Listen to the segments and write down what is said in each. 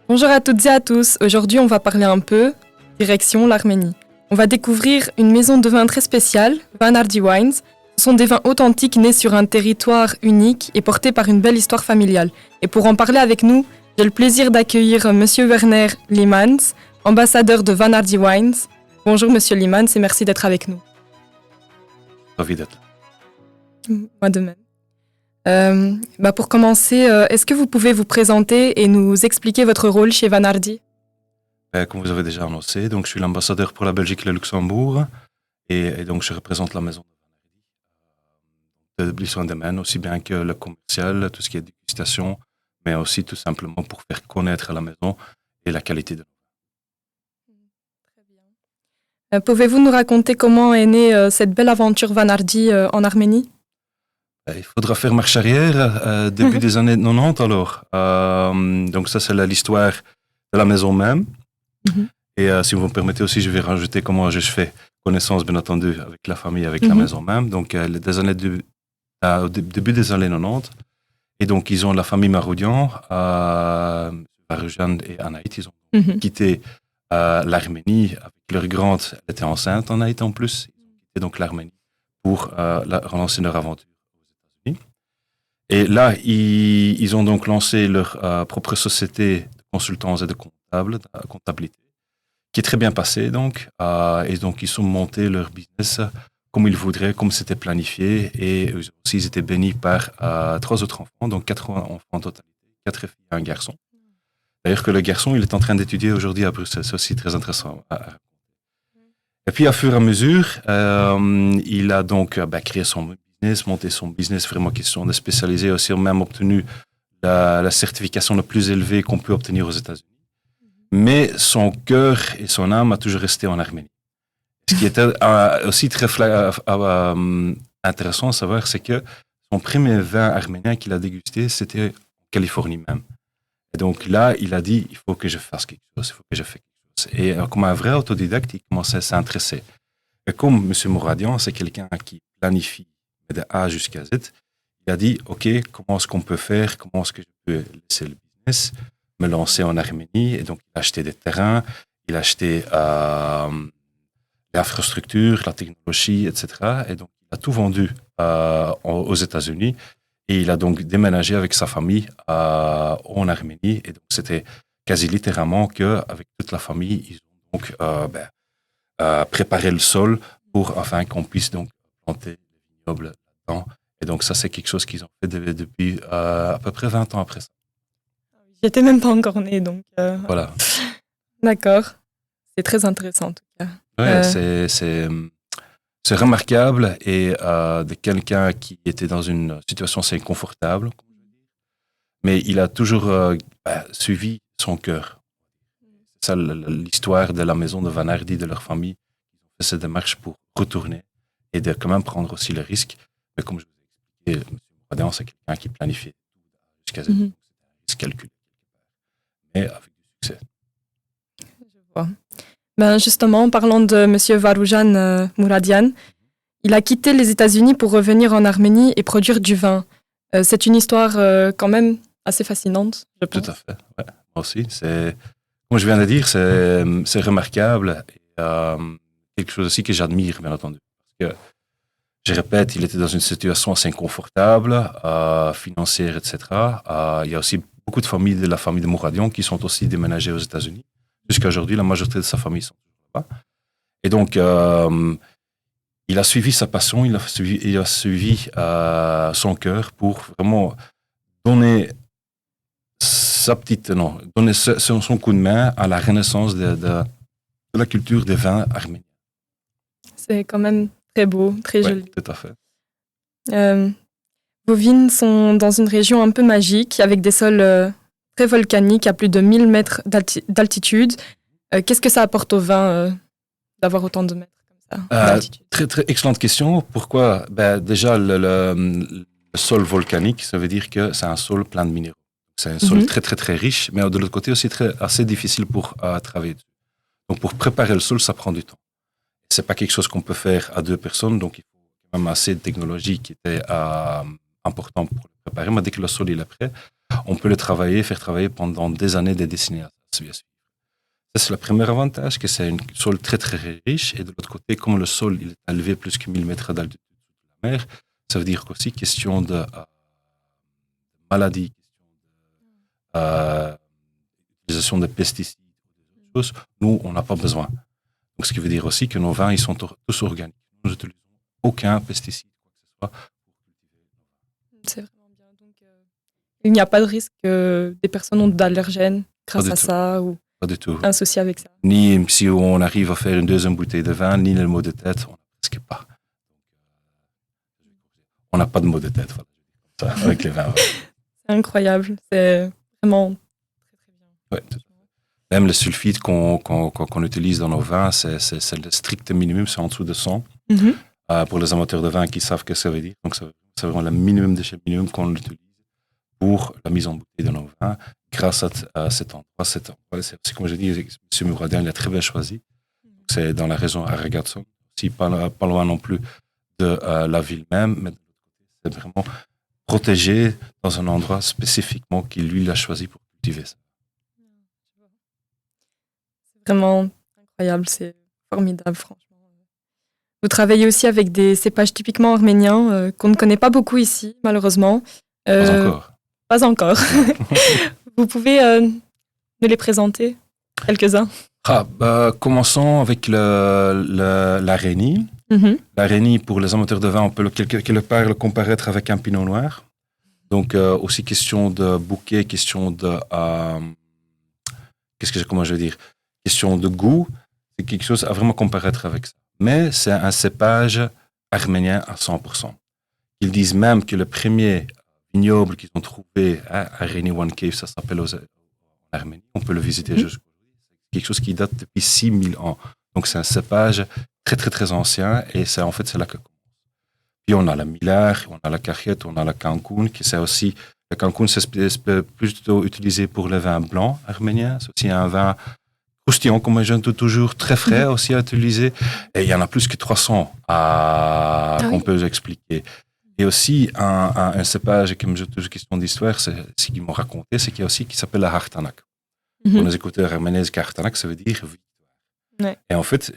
Bonjour à toutes et à tous. Aujourd'hui, on va parler un peu direction l'Arménie. On va découvrir une maison de vin très spéciale, Vanardi Wines. Ce sont des vins authentiques nés sur un territoire unique et portés par une belle histoire familiale. Et pour en parler avec nous, j'ai le plaisir d'accueillir Monsieur Werner Liemans, ambassadeur de Vanardi Wines. Bonjour Monsieur Liemans et merci d'être avec nous. Ravi d'être là. Moi de même. Pour commencer, est-ce que vous pouvez vous présenter et nous expliquer votre rôle chez Vanardi? Comme vous avez déjà annoncé, donc je suis l'ambassadeur pour la Belgique et le Luxembourg et donc je représente la maison de l'établissement de domaine, aussi bien que le commercial, tout ce qui est dégustation, mais aussi tout simplement pour faire connaître la maison et la qualité de l'eau. Très bien. Pouvez-vous nous raconter comment est née cette belle aventure Vanardi en Arménie? Il faudra faire marche arrière, début des années 90 alors. Donc ça, c'est l'histoire de la maison même. Et si vous me permettez aussi, je vais rajouter comment je fais connaissance, bien entendu, avec la famille, avec la maison même. Donc, au début des années 90. Et donc, ils ont la famille Maroudian, Varujan et Anaït. Ils ont quitté l'Arménie avec leur grande. Elle était enceinte, Anaït en plus. Ils ont quitté donc l'Arménie pour relancer leur aventure aux États-Unis. Et là, ils ont donc lancé leur propre société de consultants et de comptabilité, qui est très bien passée donc. Et donc, ils ont monté leur business comme ils voudraient, comme c'était planifié. Et eux aussi, ils étaient bénis par 3 autres enfants, donc 4 enfants en totalité, 4 filles et un garçon. D'ailleurs que le garçon, il est en train d'étudier aujourd'hui à Bruxelles. C'est aussi très intéressant. Et puis, à fur et à mesure, il a donc créé son business, monté son business, vraiment question de spécialiser, aussi même obtenu la certification la plus élevée qu'on peut obtenir aux États-Unis. Mais son cœur et son âme a toujours resté en Arménie. Ce qui était aussi très intéressant à savoir, c'est que son premier vin arménien qu'il a dégusté, c'était en Californie même. Et donc là, il a dit, il faut que je fasse quelque chose, il faut que je fasse quelque chose. Et comme un vrai autodidacte, il commençait à s'intéresser. Et comme M. Mouradian, c'est quelqu'un qui planifie de A jusqu'à Z, il a dit, OK, comment est-ce qu'on peut faire, comment est-ce que je peux laisser le business, me lancer en Arménie. Et donc, il a acheté des terrains, il a acheté l'infrastructure, la technologie, etc. Et donc, il a tout vendu aux États-Unis. Et il a donc déménagé avec sa famille en Arménie. Et donc, c'était quasi littéralement qu'avec toute la famille, ils ont donc préparé le sol afin qu'on puisse donc planter des vignobles là-dedans. Et donc, ça, c'est quelque chose qu'ils ont fait depuis à peu près 20 ans après ça. J'étais même pas encore née, donc... Voilà. D'accord. C'est très intéressant, en tout cas. Ouais, c'est remarquable et de quelqu'un qui était dans une situation assez inconfortable, mais il a toujours suivi son cœur. C'est ça l'histoire de la maison de Vanardi, de leur famille. Ils ont fait cette démarche pour retourner et de quand même prendre aussi le risque. Mais comme je vous ai expliqué, M. Mouradian, c'est quelqu'un qui planifiait jusqu'à ce calcul. Mais avec du succès. Je vois. Justement, en parlant de M. Varujan Mouradian, il a quitté les États-Unis pour revenir en Arménie et produire du vin. C'est une histoire quand même assez fascinante, je pense. Tout à fait, ouais. Moi aussi. Comme je viens de dire, c'est remarquable et quelque chose aussi que j'admire, bien entendu. Parce que, je répète, il était dans une situation assez inconfortable, financière, etc. Il y a aussi beaucoup de familles de la famille de Mouradian qui sont aussi déménagées aux États-Unis. Jusqu'à aujourd'hui, la majorité de sa famille sont là-bas. Et donc, il a suivi sa passion, il a suivi son cœur pour vraiment donner son coup de main à la renaissance de la culture des vins arméniens. C'est quand même très beau, très joli. Tout à fait. Vos vignes sont dans une région un peu magique, avec des sols très volcaniques à plus de 1000 mètres d'altitude. Qu'est-ce que ça apporte au vin d'avoir autant de mètres comme ça d'altitude? Très, très excellente question. Pourquoi? Déjà, le sol volcanique, ça veut dire que c'est un sol plein de minéraux. C'est un sol très, très, très riche, mais de l'autre côté aussi assez difficile pour travailler dessus. Donc, pour préparer le sol, ça prend du temps. C'est pas quelque chose qu'on peut faire à 2 personnes, donc il faut quand même assez de technologie qui était important pour le préparer. Mais dès que le sol il est prêt, on peut le faire travailler pendant des années, des décennies. suivre. Ça, c'est le premier avantage, que c'est un sol très, très riche. Et de l'autre côté, comme le sol il est élevé plus que 1000 mètres d'altitude de la mer, ça veut dire qu'aussi, question de maladies, utilisation de pesticides, des choses, nous, on n'a pas besoin. Donc, ce qui veut dire aussi que nos vins, ils sont tous organiques. Nous n'utilisons aucun pesticide, quoi que ce soit. C'est vraiment bien. Donc, il n'y a pas de risque que des personnes ont d'allergènes grâce à ça ou pas du tout. un souci avec ça. Ni si on arrive à faire une deuxième bouteille de vin, ni le mot de tête, on n'a presque pas. On n'a pas de mot de tête voilà, avec les vins. C'est incroyable. C'est vraiment très, très bien. Ouais. Même le sulfite qu'on utilise dans nos vins, c'est le strict minimum, c'est en dessous de 100. Pour les amateurs de vin qui savent ce que ça veut dire. Donc, c'est vraiment le minimum de chez minimum qu'on utilise pour la mise en bouteille de nos vins. Grâce à cet endroit, c'est comme je dis, M. Mouradien l'a très bien choisi. C'est dans la région Aragazzo, aussi pas loin non plus de la ville même, mais c'est vraiment protégé dans un endroit spécifiquement qu'il lui l'a choisi pour cultiver ça. C'est vraiment incroyable, c'est formidable, franchement. Vous travaillez aussi avec des cépages typiquement arméniens qu'on ne connaît pas beaucoup ici, malheureusement. Pas encore. Pas encore. Vous pouvez nous les présenter, quelques-uns? Commençons avec la Rénie. La Rénie, pour les amateurs de vin, on peut quelque part le comparer avec un pinot noir. Donc, aussi question de bouquet, question de... comment je veux dire? Question de goût. C'est quelque chose à vraiment comparer avec ça. Mais c'est un cépage arménien à 100%. Ils disent même que le premier vignoble qu'ils ont trouvé à Rénie One Cave, ça s'appelle en Arménie. On peut le visiter jusqu'aujourd'hui. C'est quelque chose qui date depuis 6000 ans. Donc, c'est un cépage très, très, très ancien. Et c'est là que commence. Puis, on a la Miller, on a la Cajette, on a la Cancun, qui c'est aussi... Le Cancun, c'est plutôt utilisé pour le vin blanc arménien. C'est aussi un vin croustillant, comme je dis toujours, très frais aussi à utiliser. Et il y en a plus que 300 qu'on peut expliquer. Et aussi, un cépage, comme je toujours question d'histoire, c'est ce qu'ils m'ont raconté, c'est qu'il y a aussi qui s'appelle la Hartanak. Pour les écouteurs arméniens, Hartanak, ça veut dire victoire. Et en fait,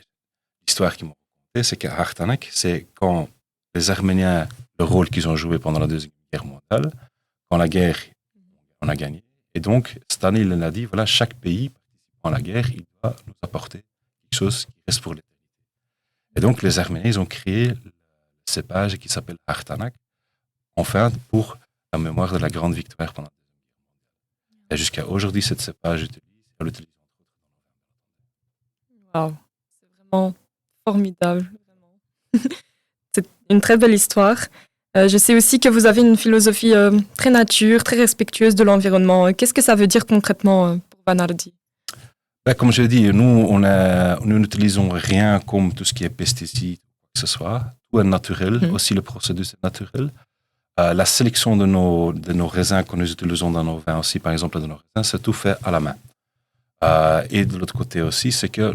l'histoire qu'ils m'ont raconté, c'est que Hartanak, c'est quand les Arméniens, le rôle qu'ils ont joué pendant la Deuxième Guerre mondiale, quand la guerre, on a gagné. Et donc, Stan, il a dit, voilà, chaque pays participant à la guerre, il doit nous apporter quelque chose qui reste pour l'éternité. Et donc, les Arméniens, ils ont créé le cépage qui s'appelle Hartanak, enfin, pour la mémoire de la grande victoire pendant la Deuxième Guerre mondiale. Et jusqu'à aujourd'hui, cette cépage, on l'utilise. Wow, c'est vraiment formidable. Vraiment. C'est une très belle histoire. Je sais aussi que vous avez une philosophie très nature, très respectueuse de l'environnement. Qu'est-ce que ça veut dire concrètement pour Vanardi? Comme je l'ai dit, nous n'utilisons rien comme tout ce qui est pesticides, quoi que ce soit. Tout est naturel, aussi le procédé est naturel. La sélection de nos raisins que nous utilisons dans nos vins aussi, par exemple de nos raisins, c'est tout fait à la main. Et de l'autre côté aussi, c'est que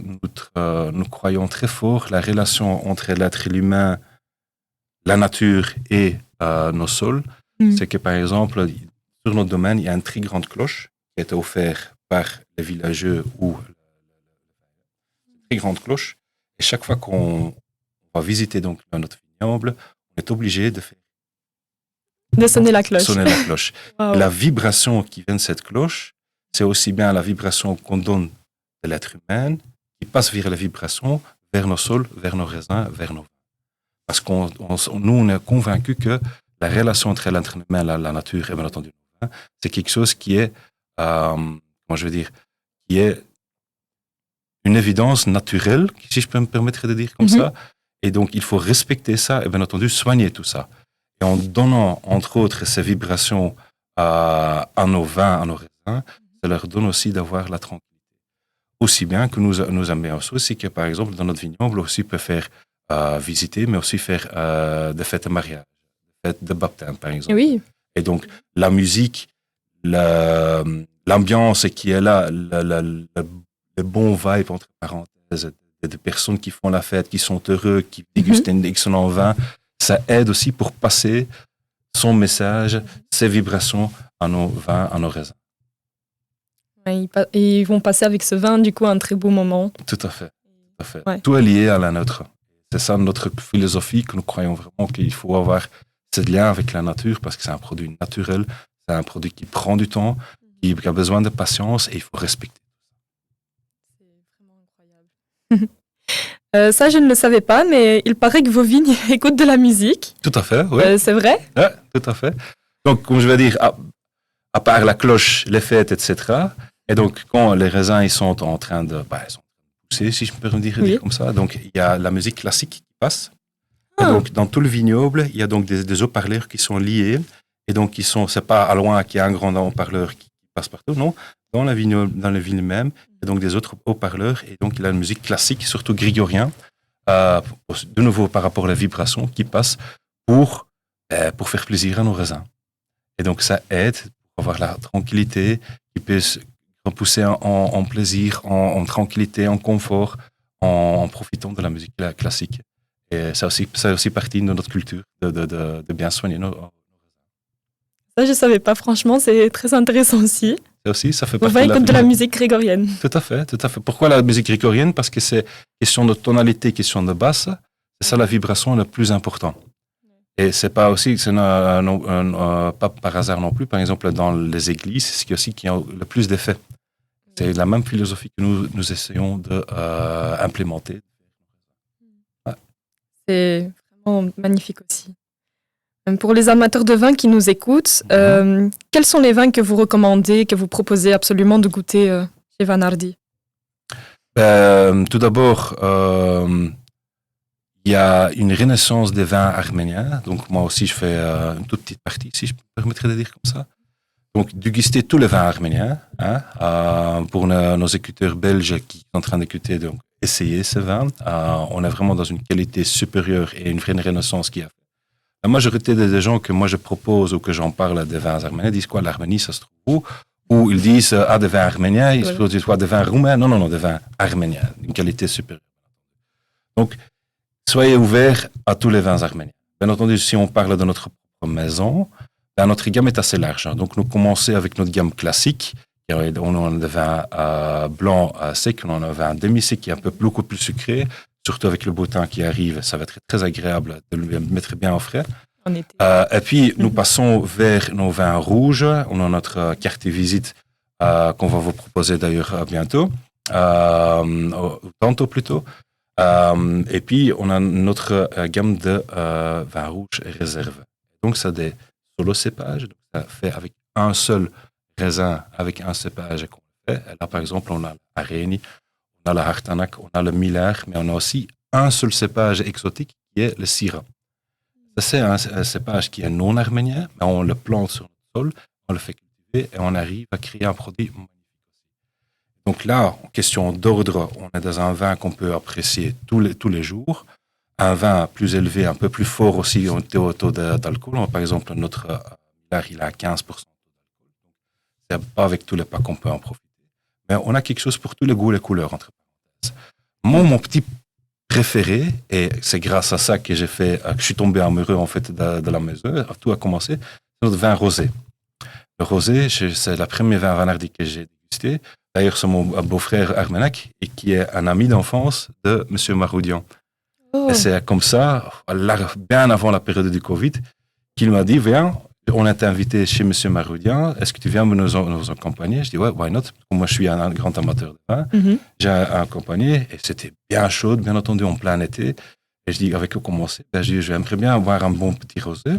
nous croyons très fort la relation entre l'être humain, la nature et nos sols. C'est que, par exemple, sur notre domaine, il y a une très grande cloche qui a été offerte par les villageux ou une très grande cloche. Et chaque fois qu'on va visiter donc notre vignoble, on est obligé de sonner la cloche. Wow. La vibration qui vient de cette cloche, c'est aussi bien la vibration qu'on donne de l'être humain qui passe vers la vibration vers nos sols, vers nos raisins, vers nos vins. Parce nous, on est convaincus que la relation entre l'être humain, la nature et bien entendu le vin, c'est quelque chose qui est, qui est une évidence naturelle, si je peux me permettre de dire comme ça. Et donc, il faut respecter ça et bien entendu soigner tout ça. Et en donnant, entre autres, ces vibrations à nos vins, à nos raisins, ça leur donne aussi d'avoir la tranquillité. Aussi bien que nous aimons aussi que, par exemple, dans notre vignoble, aussi peut faire visiter, mais aussi faire des fêtes de mariage, des fêtes de baptême, par exemple. Oui. Et donc, la musique, l'ambiance qui est là, le bon vibe, entre parenthèses, des personnes qui font la fête, qui sont heureux, qui dégustent un excellent vin, ça aide aussi pour passer son message, ses vibrations à nos vins, à nos raisins. Et ils vont passer avec ce vin, du coup, un très beau moment. Tout à fait. Tout à fait. Ouais. Tout est lié à la nôtre. C'est ça notre philosophie, que nous croyons vraiment qu'il faut avoir ce lien avec la nature parce que c'est un produit naturel, c'est un produit qui prend du temps, qui a besoin de patience et il faut respecter. C'est vraiment incroyable. Ça, je ne le savais pas, mais il paraît que vos vignes écoutent de la musique. Tout à fait, oui. C'est vrai? Oui, tout à fait. Donc, comme je vais dire, à part la cloche, les fêtes, etc. Et donc, quand les raisins ils sont en train de pousser, si je peux dire comme ça, donc il y a la musique classique qui passe. Et donc, dans tout le vignoble, il y a donc des haut-parleurs qui sont liés. Et donc, c'est pas à loin qu'il y a un grand haut-parleur qui passe partout, non. Dans la ville même, il y a donc des autres haut-parleurs. Et donc, il y a la musique classique, surtout grégorien, de nouveau par rapport à la vibration qui passe pour faire plaisir à nos raisins. Et donc, ça aide pour avoir la tranquillité, qui puisse repousser en plaisir, en tranquillité, en confort, en profitant de la musique classique. Et ça aussi partie de notre culture, de bien soigner nos raisins. Ça, je ne savais pas, franchement, c'est très intéressant aussi. Ça aussi, ça fait partie de la musique grégorienne. Tout à fait, tout à fait. Pourquoi la musique grégorienne? Parce que c'est question de tonalité, question de basse. C'est ça la vibration la plus importante. Et c'est pas aussi, pas par hasard non plus. Par exemple, dans les églises, c'est ce qui a le plus d'effet. C'est la même philosophie que nous essayons d'implémenter. Ouais. C'est vraiment magnifique aussi. Pour les amateurs de vin qui nous écoutent, quels sont les vins que vous recommandez, que vous proposez absolument de goûter chez Van Hardy? Tout d'abord, il y a une renaissance des vins arméniens. Donc, moi aussi, je fais une toute petite partie, si je me permettrais de dire comme ça. Donc, déguster tous les vins arméniens. Pour nos écouteurs belges qui sont en train d'écouter, donc, essayer ces vins. On est vraiment dans une qualité supérieure et une vraie renaissance qui a fait. La majorité des gens que moi je propose ou que j'en parle des vins arméniens disent quoi? L'Arménie, ça se trouve où? Ou ils disent des vins arméniens, ils disent quoi? Des vins roumains? Non, des vins arméniens, d'une qualité supérieure. Donc, soyez ouverts à tous les vins arméniens. Bien entendu, si on parle de notre propre maison, notre gamme est assez large. Donc, nous commençons avec notre gamme classique. On a des vins blancs secs, on a un vin demi-sec qui est beaucoup plus sucré. Surtout avec le beau temps qui arrive, ça va être très agréable de le mettre bien au frais. Et puis, nous passons vers nos vins rouges. On a notre carte de visite qu'on va vous proposer d'ailleurs bientôt, tantôt plutôt. Et puis, on a notre gamme de vins rouges réserve. Donc, c'est des solo cépages. Donc, ça fait avec un seul raisin, avec un cépage qu'on fait. Et là, par exemple, on a l'Areni, on a la Hartanak, on a le Miller, mais on a aussi un seul cépage exotique qui est le Syrah. Ça, c'est un cépage qui est non arménien, mais on le plante sur le sol, on le fait cultiver et on arrive à créer un produit magnifique. Donc là, en question d'ordre, on est dans un vin qu'on peut apprécier tous les jours. Un vin plus élevé, un peu plus fort aussi au taux d'alcool. Par exemple, notre Miller, il a 15% d'alcool. C'est pas avec tous les pas qu'on peut en profiter. Mais on a quelque chose pour tous les goûts et les couleurs, entre parenthèses. Mon petit préféré, et c'est grâce à ça que je suis tombé amoureux en fait de la maison, tout a commencé, c'est notre vin rosé. Le rosé, c'est le premier vin Van Hardy que j'ai dégusté. D'ailleurs, c'est mon beau-frère Armenac, et qui est un ami d'enfance de M. Maroudian. Oh. Et c'est comme ça, bien avant la période du Covid, qu'il m'a dit, viens, on est invité chez M. Maroudian, est-ce que tu viens nous accompagner? Je dis, ouais, why not? Moi, je suis un grand amateur de vin. J'ai accompagné et c'était bien chaud, bien entendu, en plein été. Et je dis, avec quoi commencer? Je dis, j'aimerais bien avoir un bon petit rosé.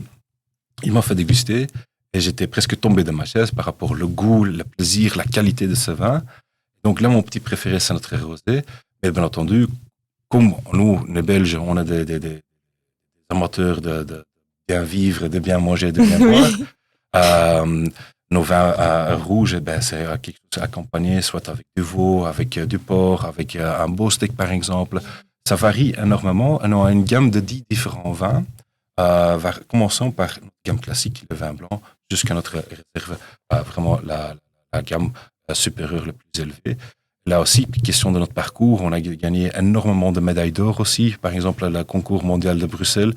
Il m'a fait déguster et j'étais presque tombé de ma chaise par rapport au goût, le plaisir, la qualité de ce vin. Donc là, mon petit préféré, c'est notre rosé. Mais bien entendu, comme nous, les Belges, on a des amateurs de bien vivre, de bien manger, de bien boire. Nos vins rouges, c'est quelque chose accompagné, soit avec du veau, avec du porc, avec un beau steak par exemple. Ça varie énormément. On a une gamme de 10 différents vins, commençons par notre gamme classique, le vin blanc, jusqu'à notre réserve, vraiment la gamme supérieure la plus élevée. Là aussi, question de notre parcours, on a gagné énormément de médailles d'or aussi. Par exemple, le concours mondial de Bruxelles.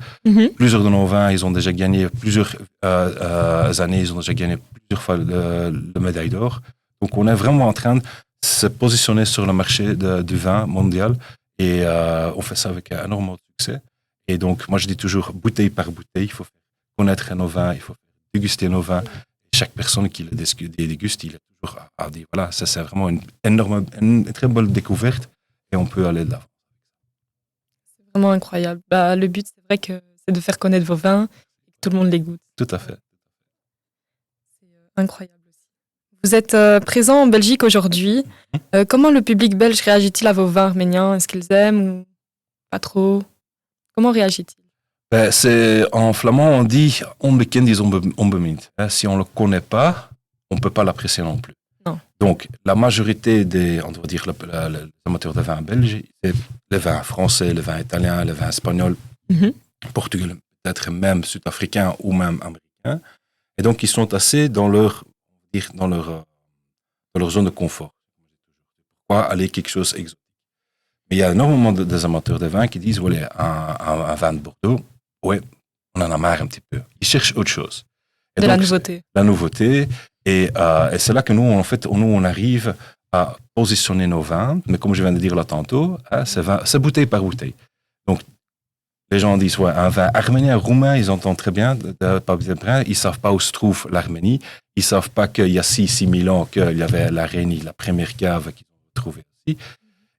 Plusieurs de nos vins, ils ont déjà gagné plusieurs années, ils ont déjà gagné plusieurs fois le médaille d'or. Donc, on est vraiment en train de se positionner sur le marché du vin mondial et on fait ça avec un énorme succès. Et donc, moi, je dis toujours, bouteille par bouteille, il faut faire connaître nos vins, il faut faire déguster nos vins. Et chaque personne qui les déguste, il est toujours à dire, voilà, ça c'est vraiment une très bonne découverte et on peut aller de l'avant. C'est vraiment incroyable. Le but, c'est vrai que c'est de faire connaître vos vins et que tout le monde les goûte. Tout à fait. C'est incroyable aussi. Vous êtes présent en Belgique aujourd'hui. Comment le public belge réagit-il à vos vins arméniens? Est-ce qu'ils aiment ou pas trop? Comment réagit-il? C'est, en flamand, on dit onbekend is onbemind. Si on ne le connaît pas, on ne peut pas l'apprécier non plus. Non. Donc, la majorité des, on doit dire, les amateurs de vin belges, c'est les vins français, les vins italiens, les vins espagnols, portugais, peut-être même sud-africains ou même américains. Et donc, ils sont assez dans leur zone de confort. Pourquoi aller quelque chose exotique? Mais il y a énormément des amateurs de vin qui disent, voilà, un vin de Bordeaux, ouais, on en a marre un petit peu. Ils cherchent autre chose. Et de donc, la nouveauté. La nouveauté. Et c'est là que nous, en fait, on arrive à positionner nos vins. Mais comme je viens de dire là tantôt, c'est bouteille par bouteille. Donc, les gens disent, ouais, un vin arménien, roumain, ils entendent très bien, ils ne savent pas où se trouve l'Arménie. Ils ne savent pas qu'il y a 6 000 ans qu'il y avait l'Arénie, la première cave qu'ils ont trouvée aussi.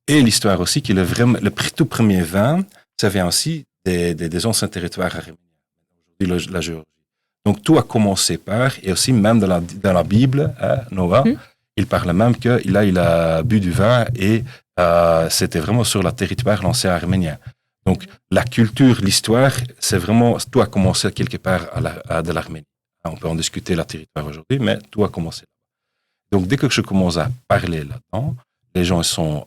Et l'histoire aussi, que le tout premier vin, ça vient aussi des anciens territoires arméniens, aujourd'hui la Géorgie. Donc tout a commencé par, et aussi même dans la Bible, Noah, il parle même qu'il a bu du vin et c'était vraiment sur le territoire l'ancien arménien. Donc la culture, l'histoire, c'est vraiment, tout a commencé quelque part de l'Arménie. On peut en discuter le territoire aujourd'hui, mais tout a commencé. Donc dès que je commence à parler là-dedans, les gens sont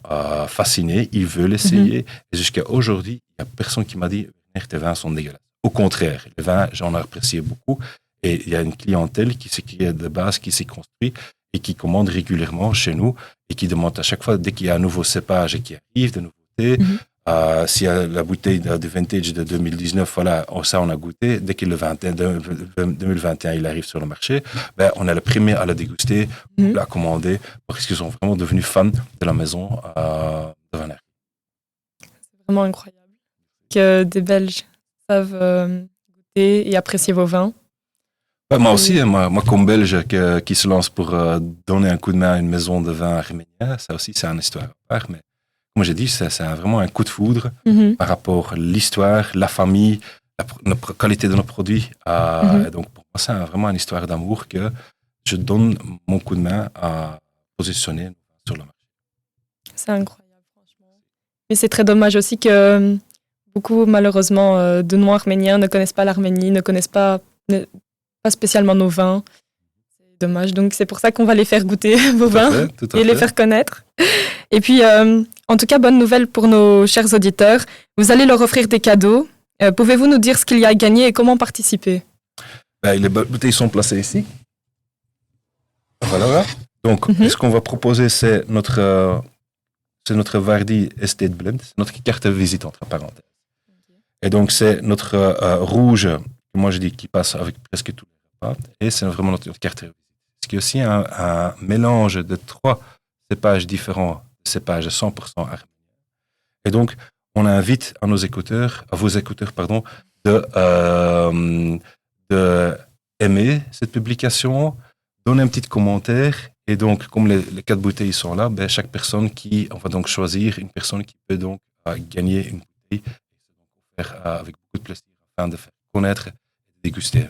fascinés, ils veulent essayer. Et jusqu'à aujourd'hui, il n'y a personne qui m'a dit « tes vins sont dégueulasses ». Au contraire, les vins, j'en ai apprécié beaucoup. Et il y a une clientèle qui est de base, qui s'est construite et qui commande régulièrement chez nous et qui demande à chaque fois, dès qu'il y a un nouveau cépage qui arrive, de nouveautés, s'il y a la bouteille de vintage de 2019, voilà, ça on a goûté. Dès que le 2021 il arrive sur le marché, on est le premier à la déguster, la commander, parce qu'ils sont vraiment devenus fans de la maison de Van Herk. C'est vraiment incroyable que des Belges savent goûter et apprécier vos vins. Moi aussi, moi comme Belge qui se lance pour donner un coup de main à une maison de vin arménien, ça aussi c'est une histoire à part, mais comme j'ai dit, c'est vraiment un coup de foudre par rapport à l'histoire, la famille, la qualité de nos produits. Et donc, pour moi, c'est vraiment une histoire d'amour que je donne mon coup de main à positionner sur le marché. C'est incroyable, franchement. Mais c'est très dommage aussi que beaucoup, malheureusement, de non-arméniens ne connaissent pas l'Arménie, ne connaissent pas spécialement nos vins. C'est dommage. Donc, c'est pour ça qu'on va les faire goûter vos vins et les faire connaître. Et puis, en tout cas, bonne nouvelle pour nos chers auditeurs. Vous allez leur offrir des cadeaux. Pouvez-vous nous dire ce qu'il y a à gagner et comment participer? Les bouteilles sont placées ici. Voilà. Donc, ce qu'on va proposer, c'est notre Vardy Estate Blend, c'est notre carte de visite entre parenthèses. Et donc, c'est notre rouge, moi je dis qui passe avec presque tous les repas, et c'est vraiment notre carte de visite. Ce qui est aussi un mélange de 3 cépages différents, cépages 100% arméniens. Et donc, on invite à vos écouteurs, de aimer cette publication, donner un petit commentaire. Et donc, comme les 4 bouteilles sont là, chaque personne on va donc choisir une personne qui peut donc gagner une bouteille et faire avec beaucoup de plaisir afin de faire connaître et de déguster.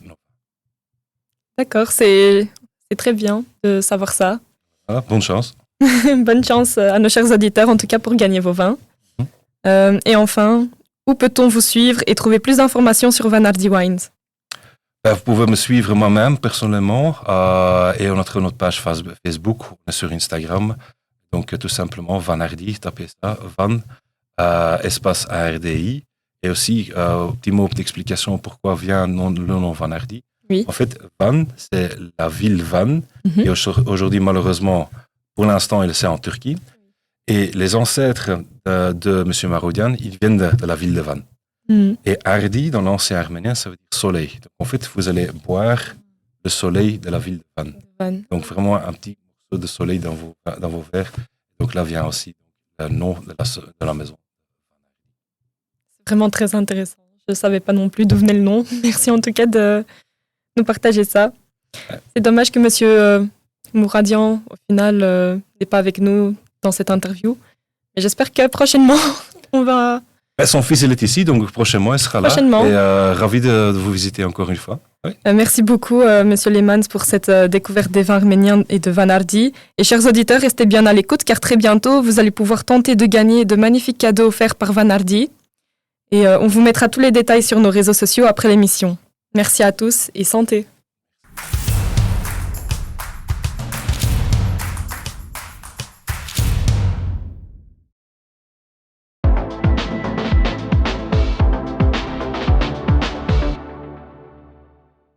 D'accord, c'est très bien de savoir ça. Voilà, bonne chance. Bonne chance à nos chers auditeurs, en tout cas pour gagner vos vins. Et enfin, où peut-on vous suivre et trouver plus d'informations sur Van Hardy Wines? Vous pouvez me suivre moi-même personnellement et on a notre page Facebook, on est sur Instagram. Donc tout simplement Van Hardy, tapez ça, Van, espace ARDI. Et aussi, petit mot d'explication pourquoi vient le nom Van Hardy. Oui. En fait, Van, c'est la ville Van. Et aujourd'hui, malheureusement, pour l'instant, c'est en Turquie. Et les ancêtres de M. Marodian, ils viennent de la ville de Van. Et Hardy, dans l'ancien arménien, ça veut dire soleil. Donc, en fait, vous allez boire le soleil de la ville de Van. Donc, vraiment un petit morceaux de soleil dans vos verres. Donc là vient aussi le nom de la maison. C'est vraiment très intéressant. Je ne savais pas non plus d'où venait le nom. Merci en tout cas de nous partager ça. Ouais. C'est dommage que Monsieur Mouradian, au final, n'est pas avec nous dans cette interview. Mais j'espère que prochainement, on va... Son fils, il est ici, donc prochainement, il sera là. Prochainement. Et ravi de vous visiter encore une fois. Oui. Merci beaucoup, Monsieur Leemans, pour cette découverte des vins arméniens et de Van Hardy. Et chers auditeurs, restez bien à l'écoute, car très bientôt, vous allez pouvoir tenter de gagner de magnifiques cadeaux offerts par Van Hardy. Et on vous mettra tous les détails sur nos réseaux sociaux après l'émission. Merci à tous et santé.